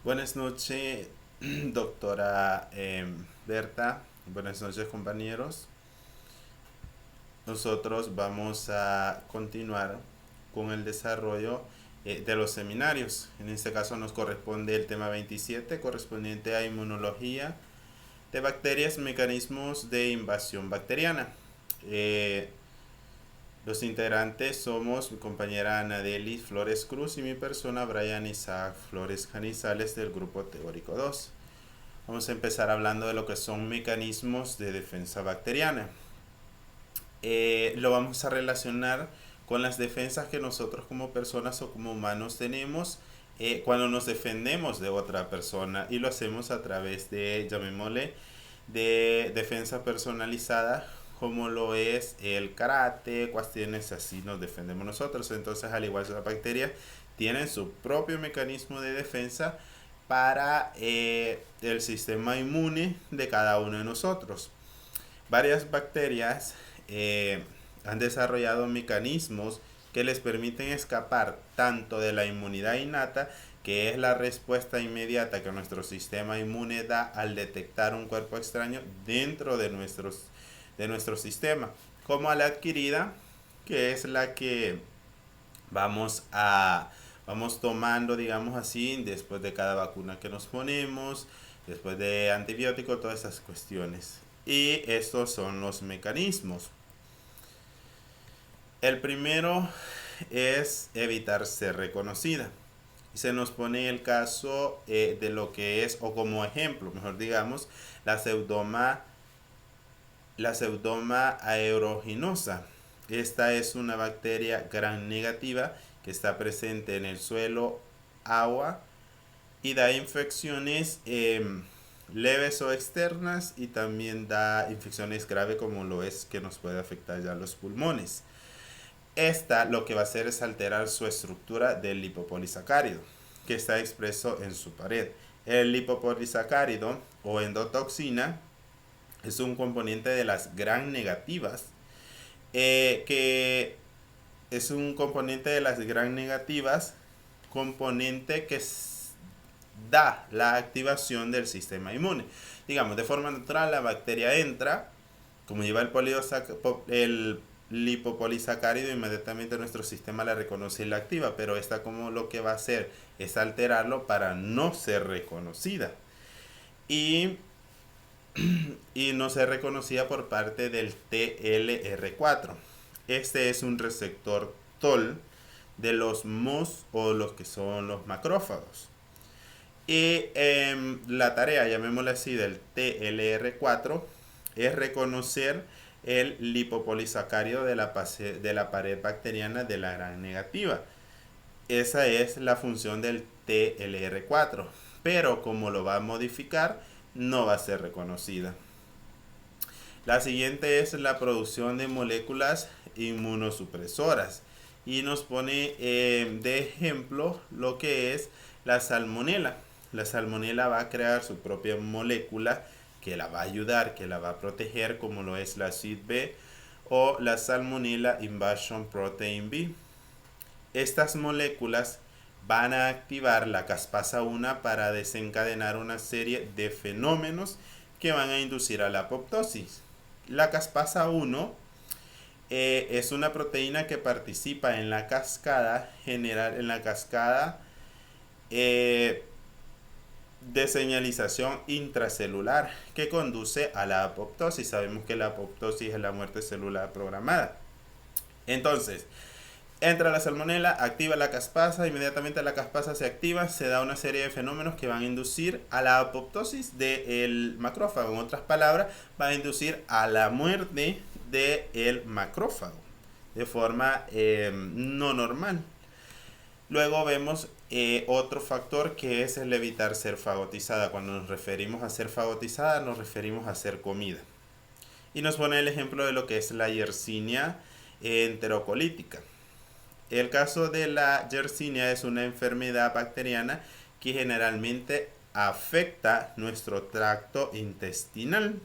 Buenas noches, doctora Berta. Buenas noches, compañeros. Nosotros vamos a continuar con el desarrollo de los seminarios. En este caso nos corresponde el tema 27, correspondiente a inmunología de bacterias, mecanismos de invasión bacteriana. Eh, los integrantes somos mi compañera Anadeli Flores Cruz y mi persona Brian Isaac Flores Canizales del grupo teórico 2. Vamos a empezar hablando de lo que son mecanismos de defensa bacteriana. Lo vamos a relacionar con las defensas que nosotros como personas o como humanos tenemos cuando nos defendemos de otra persona, y lo hacemos a través de, llamémosle, de defensa personalizada, como lo es el karate, cuestiones así nos defendemos nosotros. Entonces, al igual que las bacterias, tienen su propio mecanismo de defensa para el sistema inmune de cada uno de nosotros. Varias bacterias han desarrollado mecanismos que les permiten escapar tanto de la inmunidad innata, que es la respuesta inmediata que nuestro sistema inmune da al detectar un cuerpo extraño dentro de nuestro sistema, como a la adquirida, que es la que vamos a vamos tomando, digamos así, después de cada vacuna que nos ponemos, después de antibióticos, todas esas cuestiones. Y estos son los mecanismos. El primero es evitar ser reconocida. Y se nos pone el caso de lo que es, o como ejemplo, mejor digamos, la pseudoma aeruginosa. Esta es una bacteria gram negativa que está presente en el suelo, agua, y da infecciones leves o externas, y también da infecciones graves como lo es que nos puede afectar ya los pulmones. Esta lo que va a hacer es alterar su estructura del lipopolisacárido, que está expreso en su pared. El lipopolisacárido o endotoxina es un componente de las gram negativas, que es un componente de las gram negativas, componente que da la activación del sistema inmune. Digamos, de forma natural la bacteria entra, como lleva el lipopolisacárido, inmediatamente nuestro sistema la reconoce y la activa, pero esta como lo que va a hacer es alterarlo para no ser reconocida. Y, y no ser reconocida por parte del TLR4. Este es un receptor TOL de los MOS, o los que son los macrófagos. Y la tarea, llamémosla así, del TLR4 es reconocer el lipopolisacárido de la pared bacteriana de la gram negativa. Esa es la función del TLR4, pero como lo va a modificar, no va a ser reconocida. La siguiente es la producción de moléculas inmunosupresoras, y nos pone de ejemplo lo que es la salmonela. La salmonela va a crear su propia molécula que la va a ayudar, que la va a proteger, como lo es la CID-B o la Salmonella Invasion Protein B. Estas moléculas van a activar la caspasa 1 para desencadenar una serie de fenómenos que van a inducir a la apoptosis. La caspasa 1 es una proteína que participa en la cascada general, en la cascada eh, de señalización intracelular que conduce a la apoptosis. Sabemos que la apoptosis es la muerte celular programada. Entonces, entra la salmonela, activa la caspasa, inmediatamente la caspasa se activa, se da una serie de fenómenos que van a inducir a la apoptosis del macrófago. En otras palabras, va a inducir a la muerte del macrófago de forma no normal. Luego vemos otro factor, que es el evitar ser fagotizada. Cuando nos referimos a ser fagotizada, nos referimos a ser comida. Y nos pone el ejemplo de lo que es la Yersinia enterocolítica. El caso de la Yersinia es una enfermedad bacteriana que generalmente afecta nuestro tracto intestinal.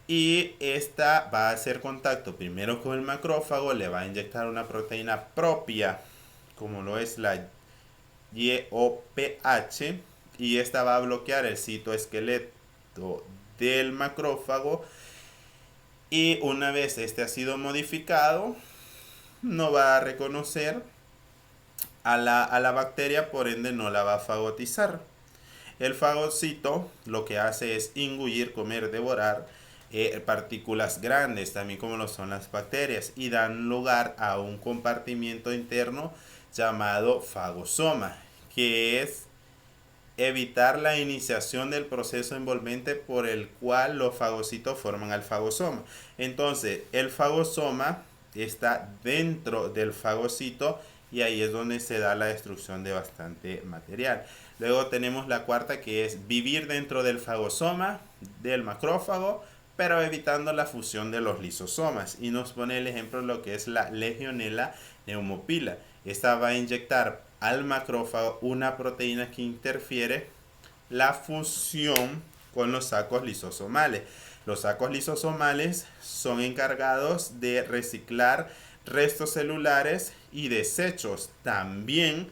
Y esta va a hacer contacto primero con el macrófago, le va a inyectar una proteína propia, como lo es YOPH, y esta va a bloquear el citoesqueleto del macrófago, y una vez este ha sido modificado, no va a reconocer a la bacteria, por ende no la va a fagotizar. El fagocito lo que hace es engullir, comer, devorar partículas grandes, también como lo son las bacterias, y dan lugar a un compartimiento interno llamado fagosoma, que es evitar la iniciación del proceso envolvente por el cual los fagocitos forman al fagosoma. Entonces, el fagosoma está dentro del fagocito y ahí es donde se da la destrucción de bastante material. Luego tenemos la cuarta, que es vivir dentro del fagosoma del macrófago, pero evitando la fusión de los lisosomas. Y nos pone el ejemplo de lo que es la Legionella pneumopila. Esta va a inyectar al macrófago una proteína que interfiere la fusión con los sacos lisosomales. Los sacos lisosomales son encargados de reciclar restos celulares y desechos. También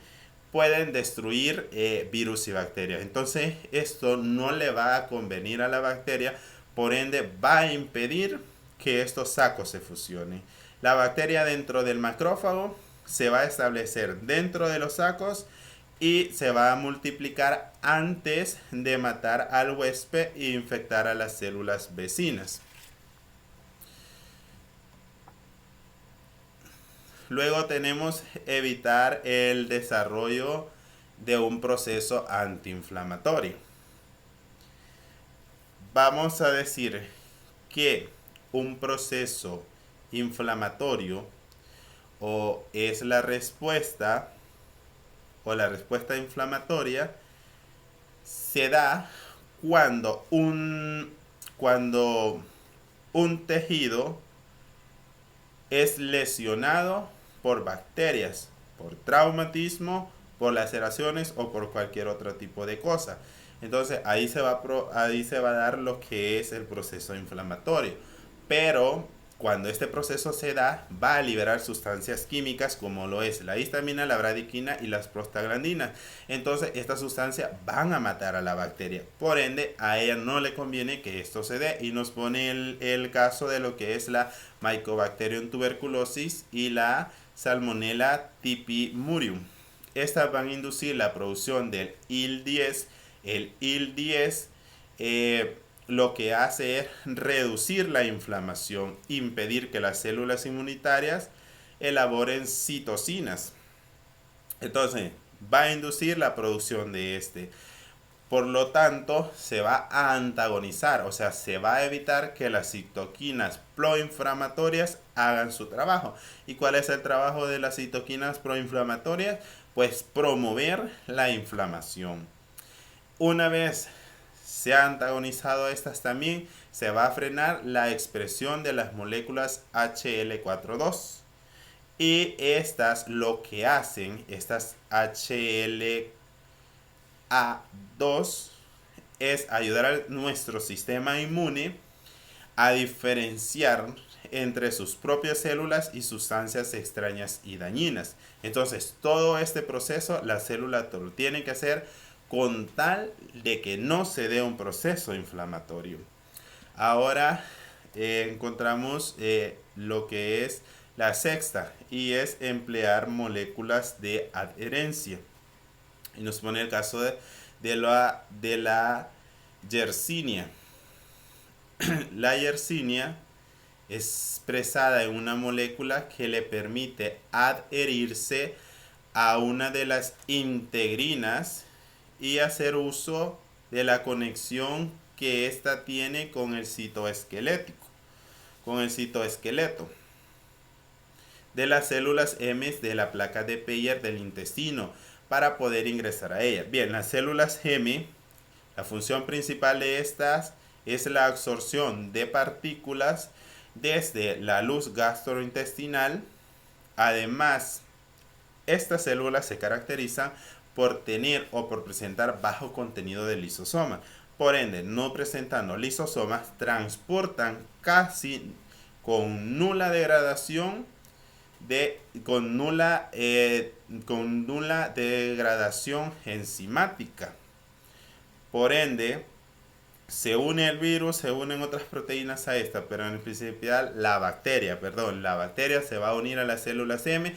pueden destruir virus y bacterias. Entonces esto no le va a convenir a la bacteria, por ende va a impedir que estos sacos se fusionen. La bacteria dentro del macrófago se va a establecer dentro de los sacos y se va a multiplicar antes de matar al huésped e infectar a las células vecinas. Luego tenemos evitar el desarrollo de un proceso antiinflamatorio. Vamos a decir que un proceso inflamatorio o es la respuesta inflamatoria se da cuando un tejido es lesionado por bacterias, por traumatismo, por laceraciones o por cualquier otro tipo de cosa. Entonces ahí se va a dar lo que es el proceso inflamatorio. Pero cuando este proceso se da, va a liberar sustancias químicas como lo es la histamina, la bradiquina y las prostaglandinas. Entonces estas sustancias van a matar a la bacteria. Por ende, a ella no le conviene que esto se dé. Y nos pone el caso de lo que es la Mycobacterium tuberculosis y la Salmonella typhimurium. Estas van a inducir la producción del IL-10. El IL-10 lo que hace es reducir la inflamación, impedir que las células inmunitarias elaboren citocinas. Entonces, va a inducir la producción de este. Por lo tanto, se va a antagonizar, o sea, se va a evitar que las citoquinas proinflamatorias hagan su trabajo. ¿Y cuál es el trabajo de las citoquinas proinflamatorias? Pues promover la inflamación. Una vez se ha antagonizado estas también, se va a frenar la expresión de las moléculas HL4-2. Y estas lo que hacen, estas HLA2, es ayudar a nuestro sistema inmune a diferenciar entre sus propias células y sustancias extrañas y dañinas. Entonces, todo este proceso la célula lo tiene que hacer con tal de que no se dé un proceso inflamatorio. Ahora encontramos lo que es la sexta, y es emplear moléculas de adherencia. Y nos pone el caso de la Yersinia. La Yersinia es expresada en una molécula que le permite adherirse a una de las integrinas y hacer uso de la conexión que ésta tiene con el citoesqueleto de las células M de la placa de Peyer del intestino para poder ingresar a ella. Bien, las células M, la función principal de estas es la absorción de partículas desde la luz gastrointestinal. Además, estas células se caracterizan por tener o por presentar bajo contenido de lisosoma. Por ende, no presentando lisosomas, transportan casi con nula degradación con nula degradación enzimática. Por ende, se une el virus, se unen otras proteínas a esta, pero en principal la bacteria se va a unir a las células M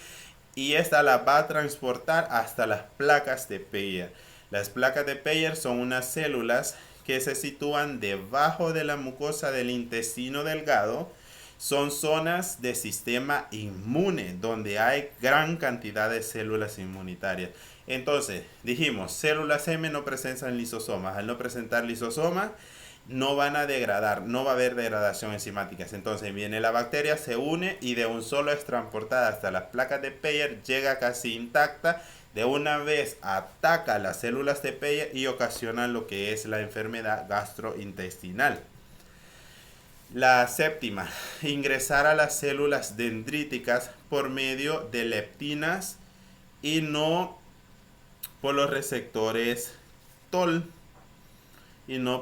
y esta la va a transportar hasta las placas de Peyer. Las placas de Peyer son unas células que se sitúan debajo de la mucosa del intestino delgado. Son zonas de sistema inmune donde hay gran cantidad de células inmunitarias. Entonces, dijimos, células M no presentan lisosomas. Al no presentar lisosomas, no van a degradar, no va a haber degradación enzimática. Entonces viene la bacteria, se une y de un solo es transportada hasta las placas de Peyer, llega casi intacta. De una vez ataca las células de Peyer y ocasiona lo que es la enfermedad gastrointestinal. La séptima, ingresar a las células dendríticas por medio de leptinas y no por los receptores TOL. Y nos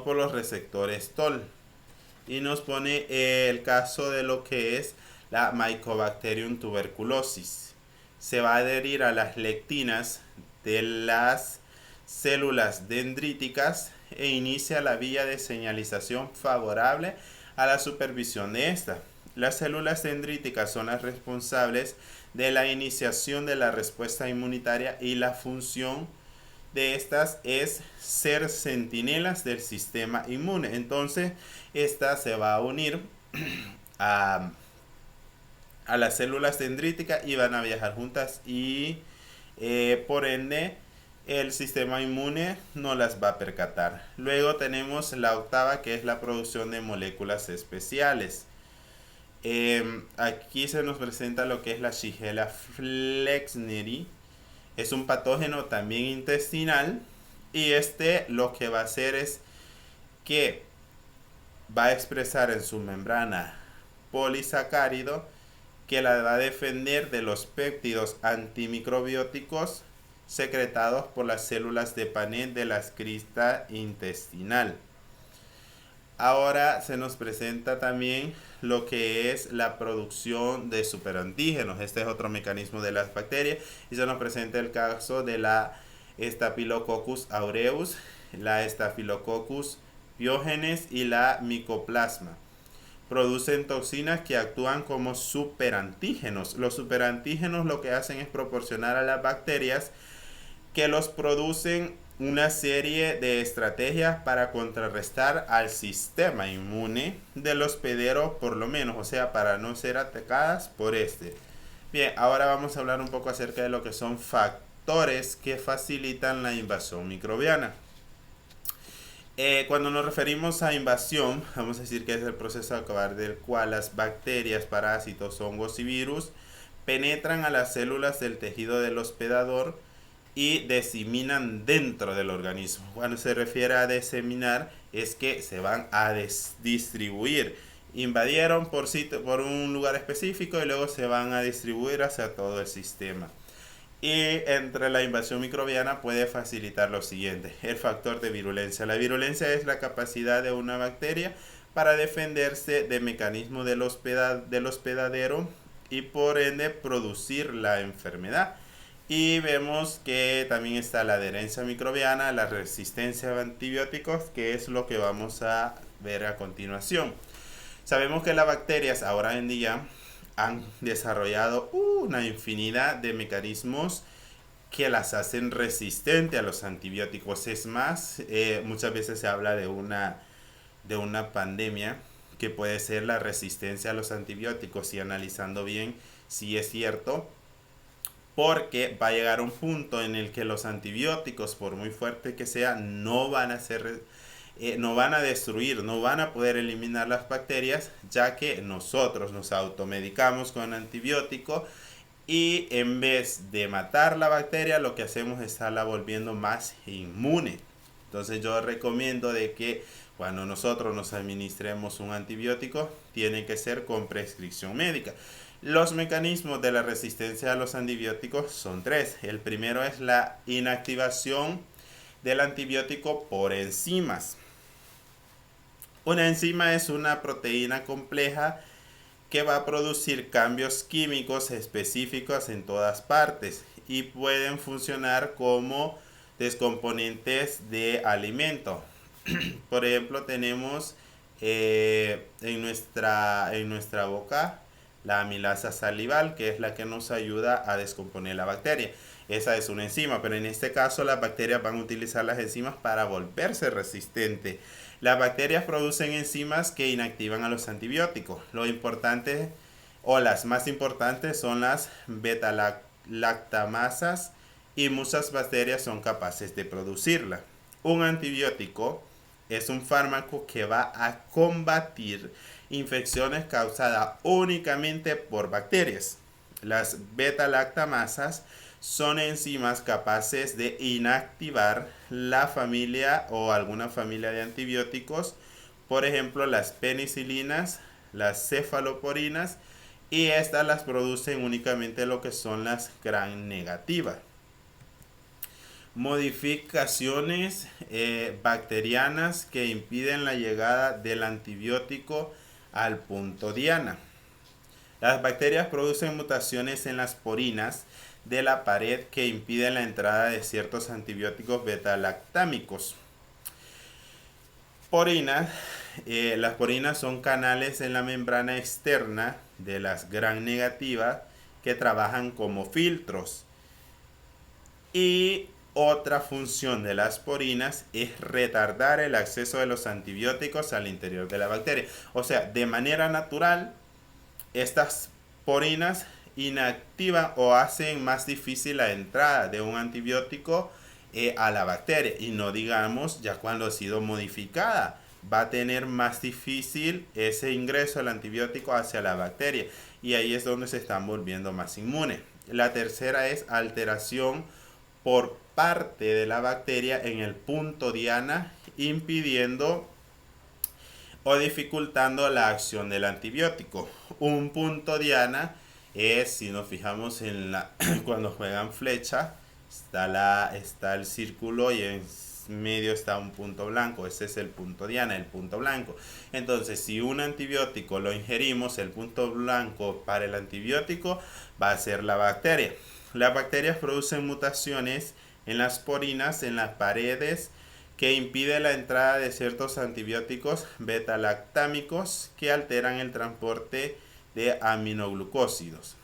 pone el caso de lo que es la Mycobacterium tuberculosis. Se va a adherir a las lectinas de las células dendríticas e inicia la vía de señalización favorable a la supervisión de esta. Las células dendríticas son las responsables de la iniciación de la respuesta inmunitaria y la función de estas es ser centinelas del sistema inmune. Entonces, esta se va a unir a las células dendríticas y van a viajar juntas y por ende el sistema inmune no las va a percatar. Luego tenemos la octava, que es la producción de moléculas especiales. Aquí se nos presenta lo que es la Shigella flexneri. Es un patógeno también intestinal y lo que va a hacer es que va a expresar en su membrana polisacárido que la va a defender de los péptidos antimicrobióticos secretados por las células de Paneth de la crista intestinal. Ahora se nos presenta también lo que es la producción de superantígenos. Este es otro mecanismo de las bacterias y se nos presenta el caso de la Staphylococcus aureus, la Staphylococcus pyogenes y la Mycoplasma. Producen toxinas que actúan como superantígenos. Los superantígenos lo que hacen es proporcionar a las bacterias que los producen una serie de estrategias para contrarrestar al sistema inmune del hospedero, por lo menos, o sea, para no ser atacadas por este. Bien, ahora vamos a hablar un poco acerca de lo que son factores que facilitan la invasión microbiana. Cuando nos referimos a invasión, vamos a decir que es el proceso a través del cual las bacterias, parásitos, hongos y virus penetran a las células del tejido del hospedador y diseminan dentro del organismo. Cuando se refiere a diseminar, es que se van a distribuir. Invadieron por un lugar específico y luego se van a distribuir hacia todo el sistema. Y entre la invasión microbiana puede facilitar lo siguiente: el factor de virulencia. La virulencia es la capacidad de una bacteria para defenderse del mecanismo del hospedadero y por ende producir la enfermedad. Y vemos que también está la adherencia microbiana, la resistencia a antibióticos, que es lo que vamos a ver a continuación. Sabemos que las bacterias ahora en día han desarrollado una infinidad de mecanismos que las hacen resistentes a los antibióticos. Es más, muchas veces se habla de una pandemia que puede ser la resistencia a los antibióticos, y analizando bien si es cierto, porque va a llegar un punto en el que los antibióticos, por muy fuerte que sean, no van a destruir, no van a poder eliminar las bacterias, ya que nosotros nos automedicamos con antibiótico y en vez de matar la bacteria, lo que hacemos es estarla volviendo más inmune. Entonces yo recomiendo de que cuando nosotros nos administremos un antibiótico, tiene que ser con prescripción médica. Los mecanismos de la resistencia a los antibióticos son tres. El primero es la inactivación del antibiótico por enzimas. Una enzima es una proteína compleja que va a producir cambios químicos específicos en todas partes y pueden funcionar como descomponentes de alimento. Por ejemplo, tenemos en nuestra boca la amilasa salival, que es la que nos ayuda a descomponer la bacteria. Esa es una enzima, pero en este caso las bacterias van a utilizar las enzimas para volverse resistentes. Las bacterias producen enzimas que inactivan a los antibióticos. Lo importante o las más importantes son las beta-lactamasas y muchas bacterias son capaces de producirla. Un antibiótico es un fármaco que va a combatir infecciones causadas únicamente por bacterias. Las beta-lactamasas son enzimas capaces de inactivar la familia o alguna familia de antibióticos, por ejemplo las penicilinas, las cefaloporinas, y estas las producen únicamente lo que son las gram negativas. Modificaciones bacterianas que impiden la llegada del antibiótico al punto diana. Las bacterias producen mutaciones en las porinas de la pared que impiden la entrada de ciertos antibióticos beta-lactámicos. Las porinas son canales en la membrana externa de las gram negativas que trabajan como filtros. Y otra función de las porinas es retardar el acceso de los antibióticos al interior de la bacteria. O sea, de manera natural, estas porinas inactivan o hacen más difícil la entrada de un antibiótico a la bacteria. Y no digamos ya cuando ha sido modificada, va a tener más difícil ese ingreso del antibiótico hacia la bacteria. Y ahí es donde se están volviendo más inmunes. La tercera es alteración por parte de la bacteria en el punto diana, impidiendo o dificultando la acción del antibiótico. Un punto diana es, si nos fijamos en cuando juegan flecha, está el círculo y en medio está un punto blanco. Ese es el punto diana, el punto blanco. Entonces, si un antibiótico lo ingerimos, el punto blanco para el antibiótico va a ser la bacteria. Las bacterias producen mutaciones en las porinas, en las paredes, que impide la entrada de ciertos antibióticos beta-lactámicos que alteran el transporte de aminoglucósidos.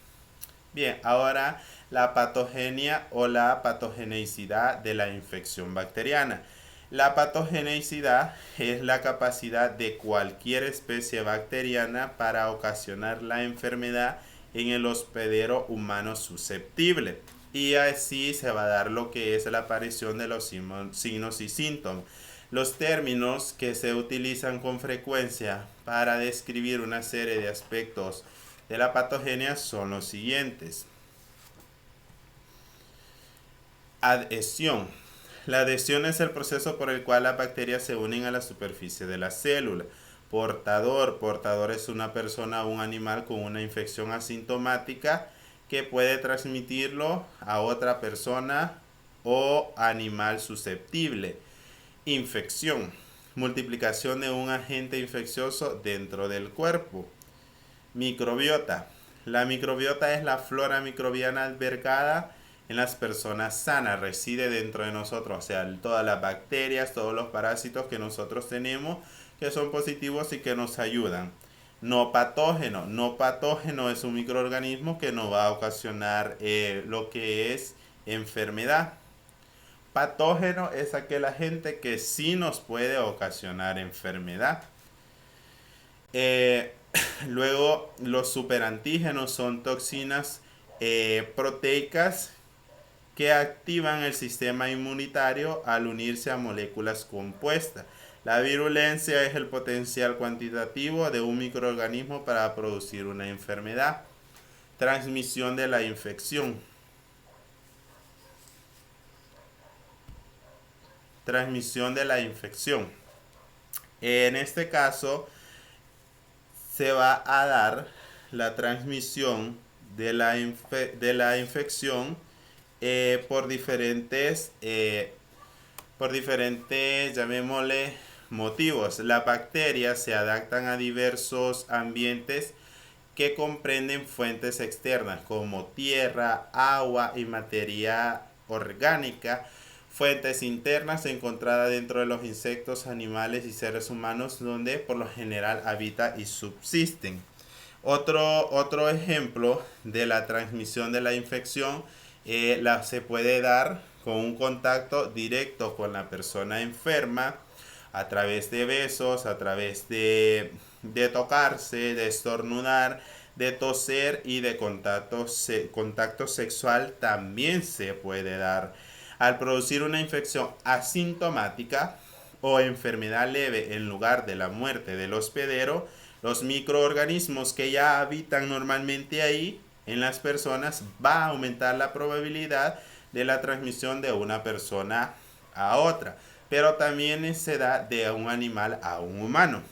Bien, ahora la patogenia o la patogenicidad de la infección bacteriana. La patogenicidad es la capacidad de cualquier especie bacteriana para ocasionar la enfermedad en el hospedero humano susceptible. Y así se va a dar lo que es la aparición de los signos y síntomas. Los términos que se utilizan con frecuencia para describir una serie de aspectos de la patogenia son los siguientes. Adhesión. La adhesión es el proceso por el cual las bacterias se unen a la superficie de la célula. Portador es una persona o un animal con una infección asintomática que puede transmitirlo a otra persona o animal susceptible. Infección. Multiplicación de un agente infeccioso dentro del cuerpo. Microbiota. La microbiota es la flora microbiana albergada en las personas sanas, reside dentro de nosotros, o sea, todas las bacterias, todos los parásitos que nosotros tenemos, que son positivos y que nos ayudan. No patógeno. No patógeno es un microorganismo que nos va a ocasionar lo que es enfermedad. Patógeno es aquel agente que sí nos puede ocasionar enfermedad. Luego, los superantígenos son toxinas proteicas que activan el sistema inmunitario al unirse a moléculas compuestas. La virulencia es el potencial cuantitativo de un microorganismo para producir una enfermedad. Transmisión de la infección. Transmisión de la infección. En este caso, se va a dar la transmisión de la infección por diferentes, llamémosle, motivos. Las bacterias se adaptan a diversos ambientes que comprenden fuentes externas como tierra, agua y materia orgánica, fuentes internas encontradas dentro de los insectos, animales y seres humanos donde por lo general habita y subsisten. Otro ejemplo de la transmisión de la infección se puede dar con un contacto directo con la persona enferma a través de besos, a través de tocarse, de estornudar, de toser y de contacto sexual también se puede dar. Al producir una infección asintomática o enfermedad leve en lugar de la muerte del hospedero, los microorganismos que ya habitan normalmente ahí en las personas va a aumentar la probabilidad de la transmisión de una persona a otra, pero también se da de un animal a un humano.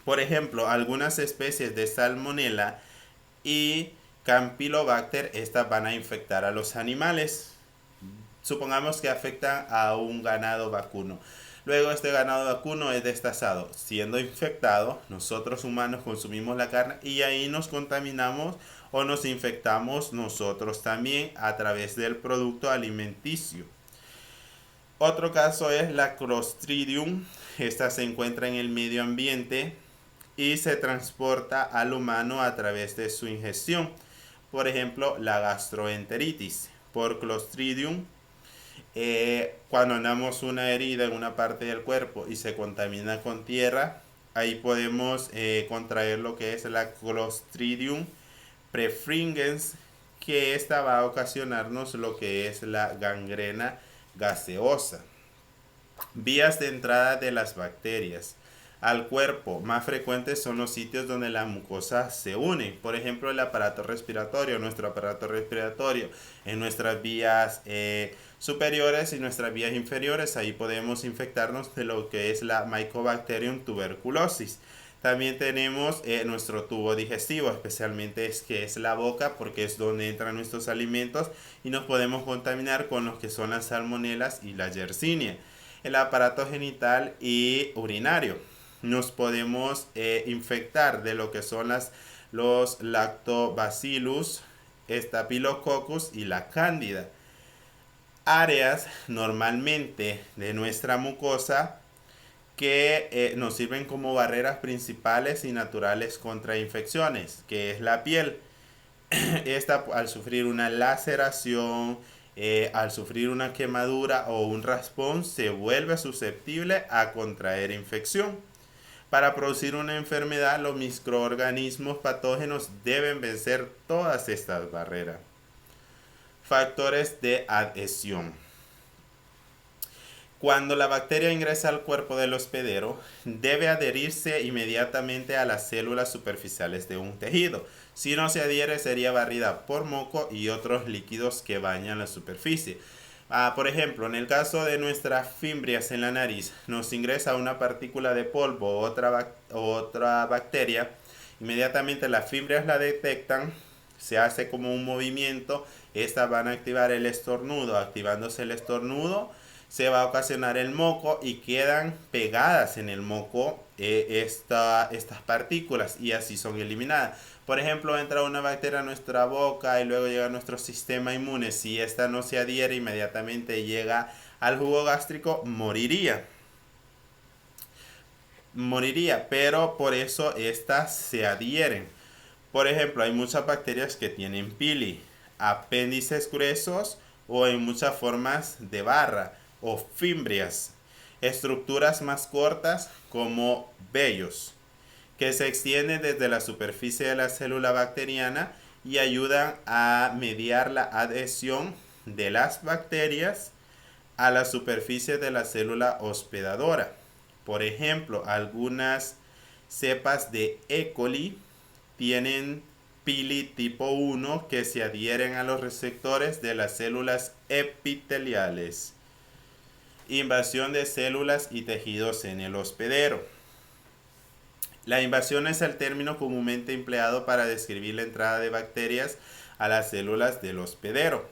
Por ejemplo, algunas especies de Salmonella y Campylobacter, estas van a infectar a los animales. Supongamos que afectan a un ganado vacuno. Luego este ganado vacuno es destazado. Siendo infectado, nosotros humanos consumimos la carne y ahí nos contaminamos o nos infectamos nosotros también a través del producto alimenticio. Otro caso es la Clostridium. Esta se encuentra en el medio ambiente y se transporta al humano a través de su ingestión. Por ejemplo, la gastroenteritis por Clostridium. Cuando andamos una herida en una parte del cuerpo y se contamina con tierra, ahí podemos contraer lo que es la Clostridium perfringens, que esta va a ocasionarnos lo que es la gangrena gaseosa. Vías de entrada de las bacterias al cuerpo más frecuentes son los sitios donde la mucosa se une. Por ejemplo, el aparato respiratorio, nuestro aparato respiratorio, en nuestras vías superiores y nuestras vías inferiores. Ahí podemos infectarnos de lo que es la Mycobacterium tuberculosis. También tenemos nuestro tubo digestivo, especialmente es la boca, porque es donde entran nuestros alimentos y nos podemos contaminar con los que son las salmonelas y la yersinia. El aparato genital y urinario. Nos podemos infectar de lo que son los lactobacillus, staphylococcus y la cándida. Áreas normalmente de nuestra mucosa que nos sirven como barreras principales y naturales contra infecciones, que es la piel. Esta, al sufrir una laceración, al sufrir una quemadura o un raspón, se vuelve susceptible a contraer infección. Para producir una enfermedad, los microorganismos patógenos deben vencer todas estas barreras. Factores de adhesión. Cuando la bacteria ingresa al cuerpo del hospedero, debe adherirse inmediatamente a las células superficiales de un tejido. Si no se adhiere, sería barrida por moco y otros líquidos que bañan la superficie. Por ejemplo, en el caso de nuestras fimbrias en la nariz, nos ingresa una partícula de polvo o otra bacteria. Inmediatamente las fimbrias la detectan, se hace como un movimiento, estas van a activar el estornudo. Activándose el estornudo, se va a ocasionar el moco y quedan pegadas en el moco estas partículas y así son eliminadas. Por ejemplo, entra una bacteria a nuestra boca y luego llega a nuestro sistema inmune. Si esta no se adhiere, inmediatamente llega al jugo gástrico, moriría. Pero por eso estas se adhieren. Por ejemplo, hay muchas bacterias que tienen pili, apéndices gruesos o en muchas formas de barra o fimbrias, estructuras más cortas como vellos, que se extienden desde la superficie de la célula bacteriana y ayudan a mediar la adhesión de las bacterias a la superficie de la célula hospedadora. Por ejemplo, algunas cepas de E. coli tienen pili tipo 1 que se adhieren a los receptores de las células epiteliales. Invasión de células y tejidos en el hospedero. La invasión es el término comúnmente empleado para describir la entrada de bacterias a las células del hospedero.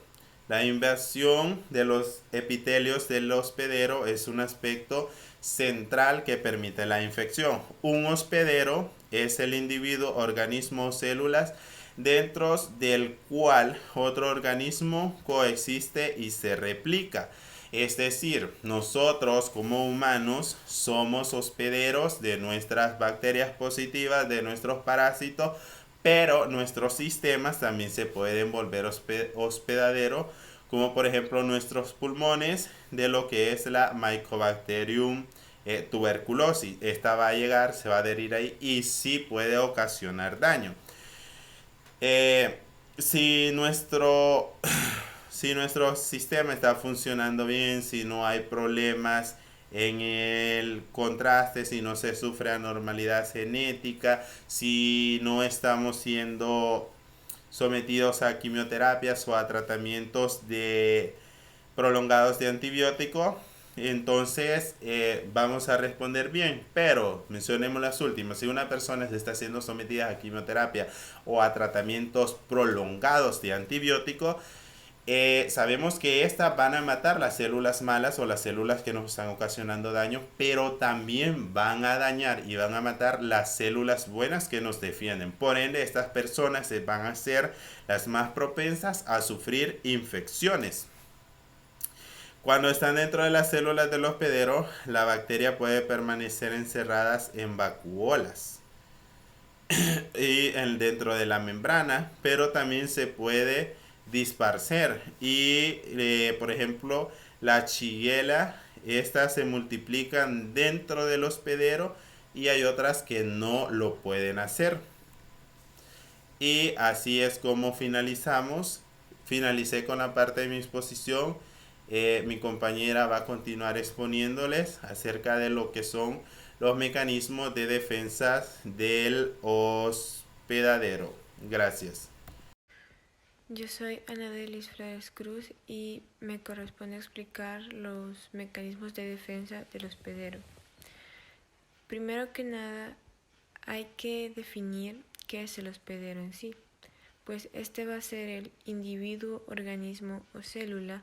La invasión de los epitelios del hospedero es un aspecto central que permite la infección. Un hospedero es el individuo, organismo o células dentro del cual otro organismo coexiste y se replica. Es decir, nosotros como humanos somos hospederos de nuestras bacterias positivas, de nuestros parásitos, pero nuestros sistemas también se pueden volver hospedadero, como por ejemplo nuestros pulmones de lo que es la Mycobacterium tuberculosis. Esta va a llegar, se va a adherir ahí y sí puede ocasionar daño. Eh, si nuestro si nuestro sistema está funcionando bien, si no hay problemas en el contraste, si no se sufre anormalidad genética, si no estamos siendo sometidos a quimioterapias o a tratamientos prolongados de antibiótico, entonces vamos a responder bien. Pero mencionemos las últimas: si una persona se está siendo sometida a quimioterapia o a tratamientos prolongados de antibiótico, sabemos que estas van a matar las células malas o las células que nos están ocasionando daño, pero también van a dañar y van a matar las células buenas que nos defienden. Por ende, estas personas van a ser las más propensas a sufrir infecciones. Cuando están dentro de las células del hospedero, la bacteria puede permanecer encerradas en vacuolas y dentro de la membrana, pero también se puede disparcer y por ejemplo la shigella, estas se multiplican dentro del hospedero y hay otras que no lo pueden hacer. Y así es como finalicé con la parte de mi exposición. Mi compañera va a continuar exponiéndoles acerca de lo que son los mecanismos de defensa del hospedadero. Gracias. Yo soy Ana Delis Flores Cruz y me corresponde explicar los mecanismos de defensa del hospedero. Primero que nada, hay que definir qué es el hospedero en sí, pues este va a ser el individuo, organismo o célula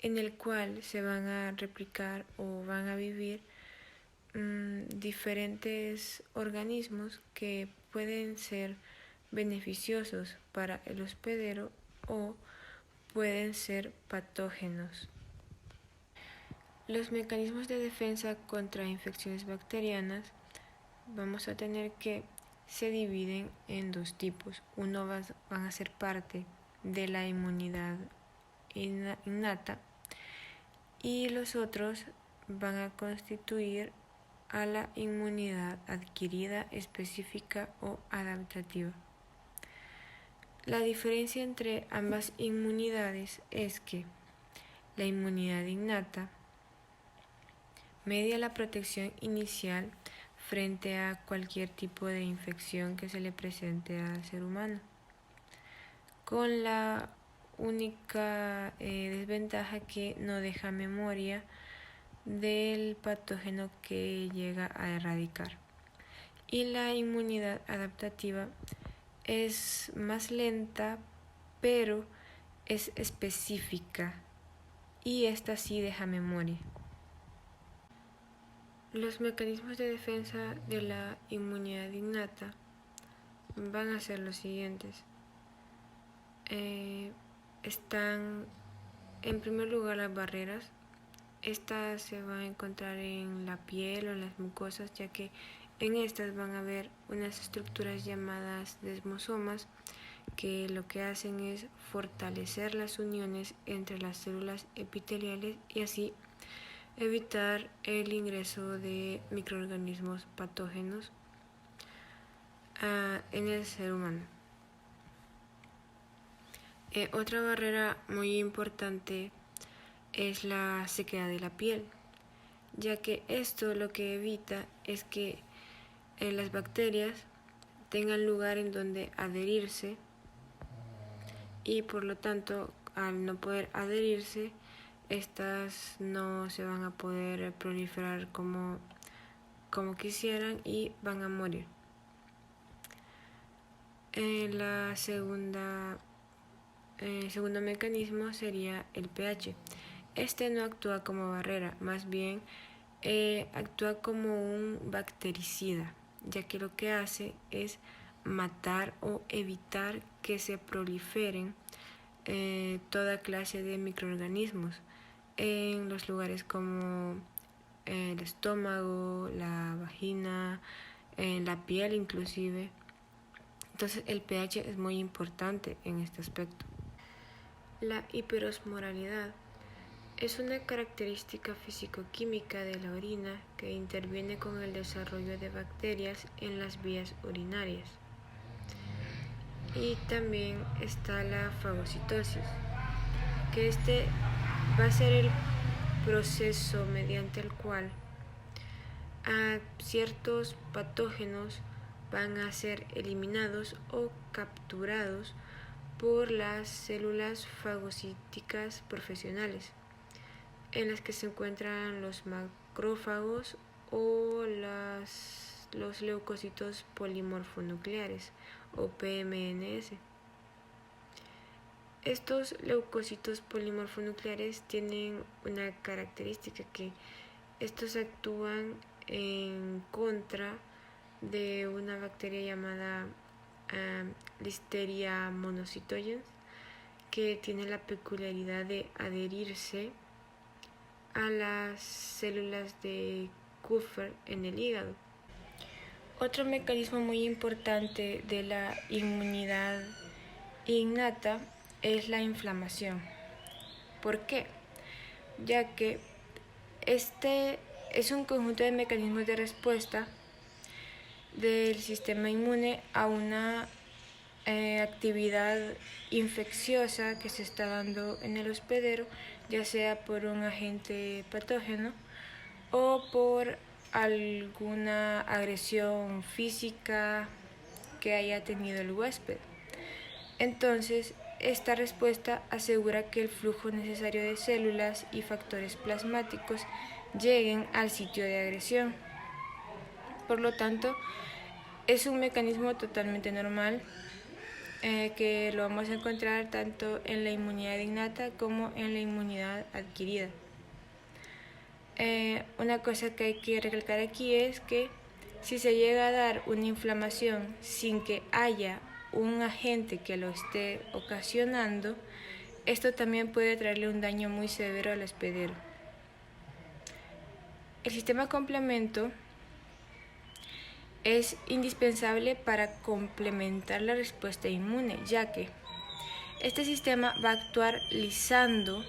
en el cual se van a replicar o van a vivir diferentes organismos que pueden ser beneficiosos para el hospedero o pueden ser patógenos. Los mecanismos de defensa contra infecciones bacterianas vamos a tener que se dividen en dos tipos. Uno van a ser parte de la inmunidad innata y los otros van a constituir a la inmunidad adquirida, específica o adaptativa. La diferencia entre ambas inmunidades es que la inmunidad innata media la protección inicial frente a cualquier tipo de infección que se le presente al ser humano, con la única desventaja que no deja memoria del patógeno que llega a erradicar. Y la inmunidad adaptativa es más lenta, pero es específica y esta sí deja memoria. Los mecanismos de defensa de la inmunidad innata van a ser los siguientes. Están en primer lugar las barreras. Estas se van a encontrar en la piel o en las mucosas, ya que en estas van a haber unas estructuras llamadas desmosomas que lo que hacen es fortalecer las uniones entre las células epiteliales y así evitar el ingreso de microorganismos patógenos en el ser humano. Otra barrera muy importante es la sequedad de la piel, ya que esto lo que evita es que las bacterias tengan lugar en donde adherirse y por lo tanto al no poder adherirse estas no se van a poder proliferar como quisieran y van a morir. La segundo mecanismo sería el pH. Este no actúa como barrera, más bien actúa como un bactericida, ya que lo que hace es matar o evitar que se proliferen toda clase de microorganismos en los lugares como el estómago, la vagina, en la piel inclusive. Entonces el pH es muy importante en este aspecto. La hiperosmolaridad es una característica físico-química de la orina que interviene con el desarrollo de bacterias en las vías urinarias. Y también está la fagocitosis, que va a ser el proceso mediante el cual a ciertos patógenos van a ser eliminados o capturados por las células fagocíticas profesionales, en las que se encuentran los macrófagos o los leucocitos polimorfonucleares o PMNS. Estos leucocitos polimorfonucleares tienen una característica, que estos actúan en contra de una bacteria llamada Listeria monocytogenes, que tiene la peculiaridad de adherirse a las células de Kupffer en el hígado. Otro mecanismo muy importante de la inmunidad innata es la inflamación. ¿Por qué? Ya que este es un conjunto de mecanismos de respuesta del sistema inmune a una actividad infecciosa que se está dando en el hospedero, ya sea por un agente patógeno o por alguna agresión física que haya tenido el huésped. Entonces, esta respuesta asegura que el flujo necesario de células y factores plasmáticos lleguen al sitio de agresión. Por lo tanto, es un mecanismo totalmente normal que lo vamos a encontrar tanto en la inmunidad innata como en la inmunidad adquirida. Una cosa que hay que recalcar aquí es que si se llega a dar una inflamación sin que haya un agente que lo esté ocasionando, esto también puede traerle un daño muy severo al hospedero. El sistema complemento es indispensable para complementar la respuesta inmune, ya que este sistema va a actuar lisando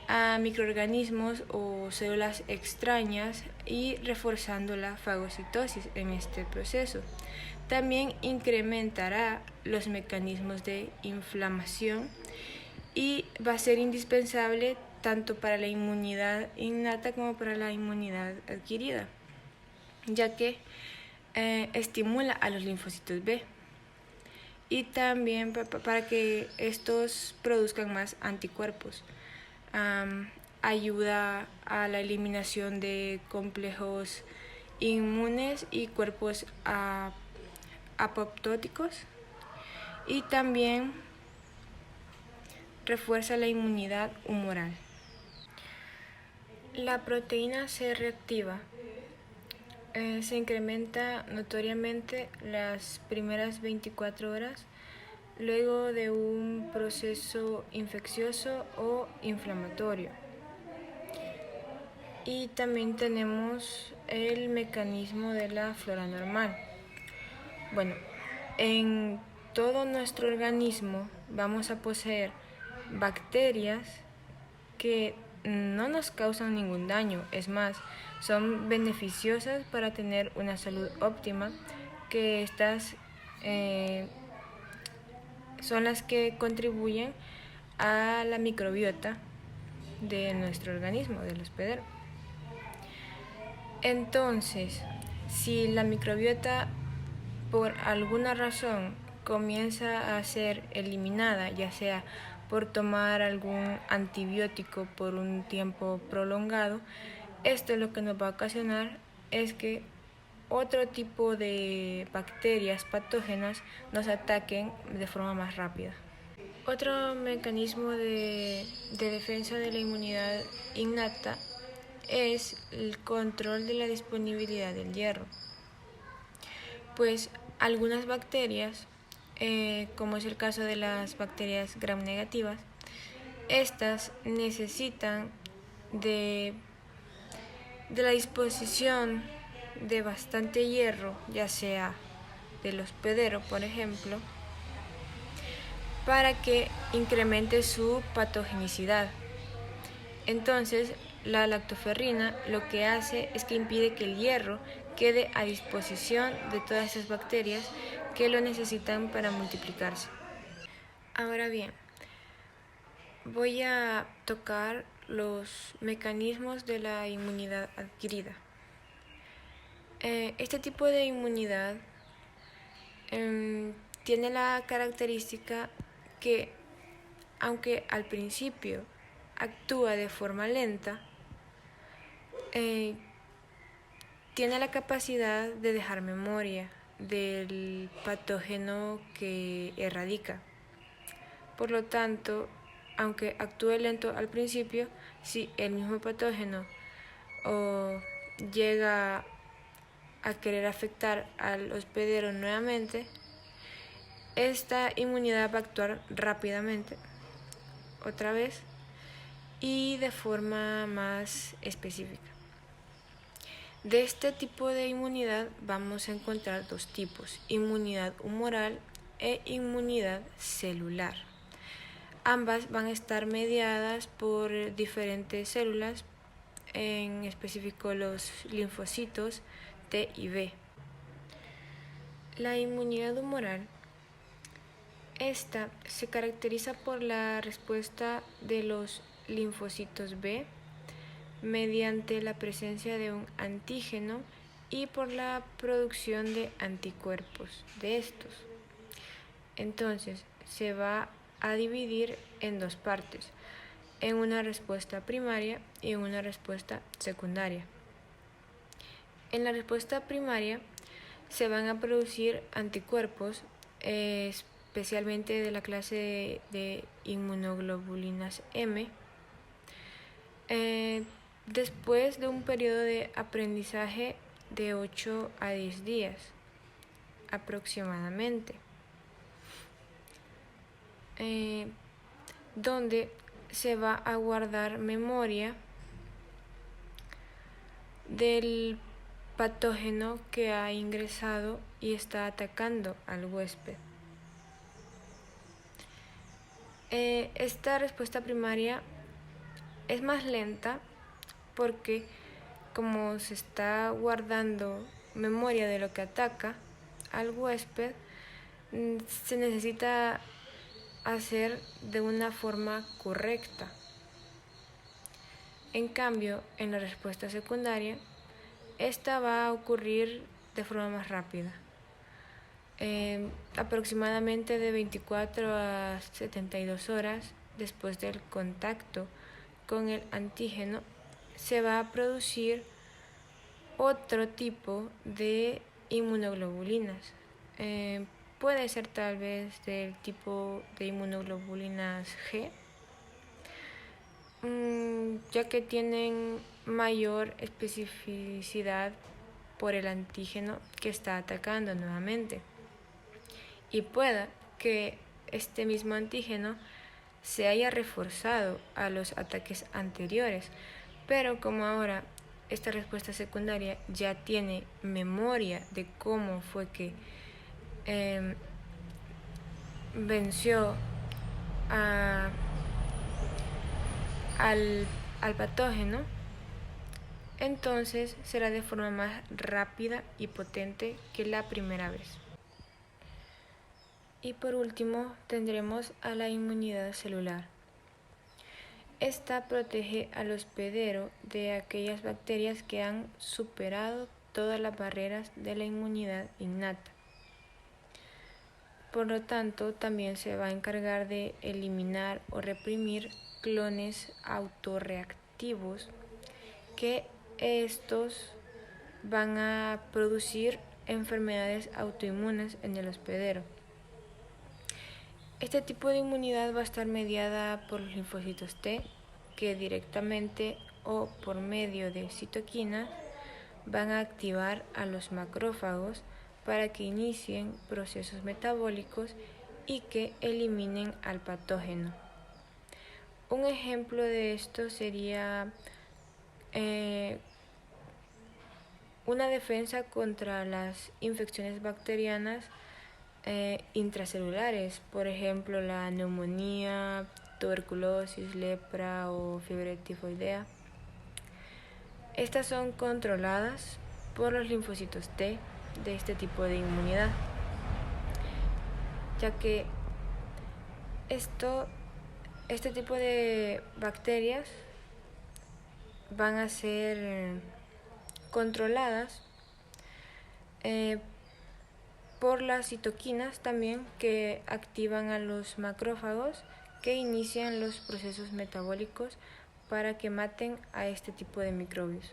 a microorganismos o células extrañas y reforzando la fagocitosis en este proceso. También incrementará los mecanismos de inflamación y va a ser indispensable tanto para la inmunidad innata como para la inmunidad adquirida, ya que estimula a los linfocitos B y también para que estos produzcan más anticuerpos. Ayuda a la eliminación de complejos inmunes y cuerpos apoptóticos, y también refuerza la inmunidad humoral. La proteína C reactiva se incrementa notoriamente las primeras 24 horas luego de un proceso infeccioso o inflamatorio. Y también tenemos el mecanismo de la flora normal. Bueno, en todo nuestro organismo vamos a poseer bacterias que no nos causan ningún daño, es más, son beneficiosas para tener una salud óptima, que estas son las que contribuyen a la microbiota de nuestro organismo, del hospedero. Entonces, si la microbiota por alguna razón comienza a ser eliminada, ya sea por tomar algún antibiótico por un tiempo prolongado, esto lo que nos va a ocasionar es que otro tipo de bacterias patógenas nos ataquen de forma más rápida. Otro mecanismo de defensa de la inmunidad innata es el control de la disponibilidad del hierro. pues algunas bacterias, como es el caso de las bacterias gram negativas, estas necesitan de la disposición de bastante hierro, ya sea del hospedero, por ejemplo, para que incremente su patogenicidad. Entonces, la lactoferrina lo que hace es que impide que el hierro quede a disposición de todas esas bacterias que lo necesitan para multiplicarse. Ahora bien, voy a tocar los mecanismos de la inmunidad adquirida. Este tipo de inmunidad tiene la característica que, aunque al principio actúa de forma lenta, tiene la capacidad de dejar memoria del patógeno que erradica. Por lo tanto, aunque actúe lento al principio, si el mismo patógeno llega a querer afectar al hospedero nuevamente, esta inmunidad va a actuar rápidamente, otra vez, y de forma más específica. De este tipo de inmunidad vamos a encontrar dos tipos: inmunidad humoral e inmunidad celular. Ambas van a estar mediadas por diferentes células, en específico los linfocitos T y B. La inmunidad humoral, esta se caracteriza por la respuesta de los linfocitos B mediante la presencia de un antígeno y por la producción de anticuerpos de estos. Entonces, se va a dividir en dos partes, en una respuesta primaria y en una respuesta secundaria. En la respuesta primaria se van a producir anticuerpos, especialmente de la clase de inmunoglobulinas M, después de un periodo de aprendizaje de 8 a 10 días aproximadamente, donde se va a guardar memoria del patógeno que ha ingresado y está atacando al huésped. Esta respuesta primaria es más lenta porque, como se está guardando memoria de lo que ataca al huésped, se necesita hacer de una forma correcta. En cambio, en la respuesta secundaria, esta va a ocurrir de forma más rápida. Aproximadamente de 24 a 72 horas después del contacto con el antígeno, se va a producir otro tipo de inmunoglobulinas. Puede ser tal vez del tipo de inmunoglobulinas G, ya que tienen mayor especificidad por el antígeno que está atacando nuevamente. Y pueda que este mismo antígeno se haya reforzado a los ataques anteriores, pero como ahora esta respuesta secundaria ya tiene memoria de cómo fue que venció al patógeno, entonces será de forma más rápida y potente que la primera vez. Y por último tendremos a la inmunidad celular. Esta protege al hospedero de aquellas bacterias que han superado todas las barreras de la inmunidad innata. Por lo tanto, también se va a encargar de eliminar o reprimir clones autorreactivos, que estos van a producir enfermedades autoinmunes en el hospedero. Este tipo de inmunidad va a estar mediada por los linfocitos T, que directamente o por medio de citoquinas van a activar a los macrófagos para que inicien procesos metabólicos y que eliminen al patógeno. Un ejemplo de esto sería una defensa contra las infecciones bacterianas intracelulares, por ejemplo la neumonía, tuberculosis, lepra o fiebre tifoidea. Estas son controladas por los linfocitos T de este tipo de inmunidad, ya que este tipo de bacterias van a ser controladas por las citoquinas también, que activan a los macrófagos que inician los procesos metabólicos para que maten a este tipo de microbios.